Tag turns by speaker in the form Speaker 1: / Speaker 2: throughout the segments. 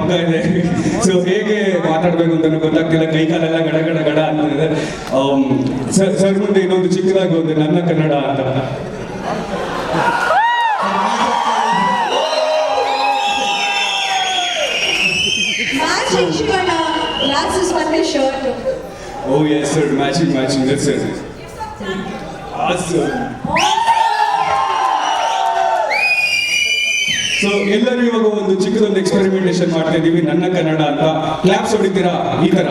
Speaker 1: ಹಬ್ಬ ಇದೆ. ಸೊ ಹೇಗೆ ಮಾತಾಡ್ಬೇಕು ಅಂತ ಗೊತ್ತಾಗ್ತಿಲ್ಲ, ಕೈ ಕಾಲೆಲ್ಲ ಗಡ ಗಡ ಗಡ ಅಂತಿದೆ. ಸರ್ ಮುಂದೆ ಇನ್ನೊಂದು ಚಿಕ್ಕದಾಗಿ ಒಂದು ನನ್ನ ಕನ್ನಡ ಅಂತ. Oh yes sir, matching, that's it. Awesome. So ಎಲ್ಲರೂ ಇವಾಗ ಒಂದು ಚಿಕ್ಕದೊಂದು ಎಕ್ಸ್ಪೆರಿಮೆಂಟೇಷನ್ ಮಾಡ್ತಾ ಇದೀವಿ, ನನ್ನ ಕನ್ನಡ ಅಂತ. ಕ್ಲಾಪ್ಸ್ ಹೊಡಿತೀರಾ ಈ ತರ?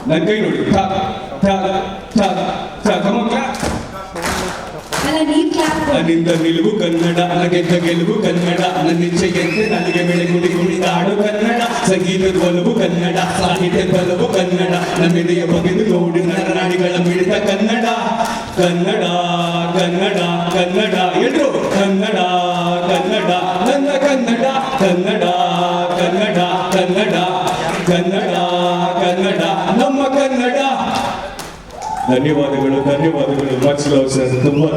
Speaker 1: ನನ್ನ ಕೈ ನೋಡಿ. ನನ್ನಿಂದ ನಿಲುವು ಕನ್ನಡ, ನಗೆದ್ದ ಗೆಲುವು ಕನ್ನಡ, ನನ್ನಿಚ್ಛೆಯಂತೆ ನನಗೆ ಬೆಳೆಗುಡಿ ಕುಣಿದಾಡು ಕನ್ನಡ, ಸಂಗೀತದ ಒಲವು ಕನ್ನಡ, ಸಾಹಿತ್ಯದ ಬಲವು ಕನ್ನಡ, ನಮ್ಮೆದೆಯ ಬಗೆದು ನೋಡಿ ನರನಾಡಿಗಳ ಮಿಡಿತ ಕನ್ನಡ. ಕನ್ನಡ ಕನ್ನಡ ಕನ್ನಡ ಎಲ್ರು ಕನ್ನಡ ಕನ್ನಡ, ನನ್ನ ಕನ್ನಡ ಕನ್ನಡ ಕನ್ನಡ ಕನ್ನಡ ಕನ್ನಡ ಕನ್ನಡ, ನಮ್ಮ ಕನ್ನಡ. ಧನ್ಯವಾದಗಳು, ಮಚ್ ಲವ್ ಸರ್. ತುಂಬಾ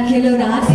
Speaker 2: ಕೆಲವರು ಆಸೆ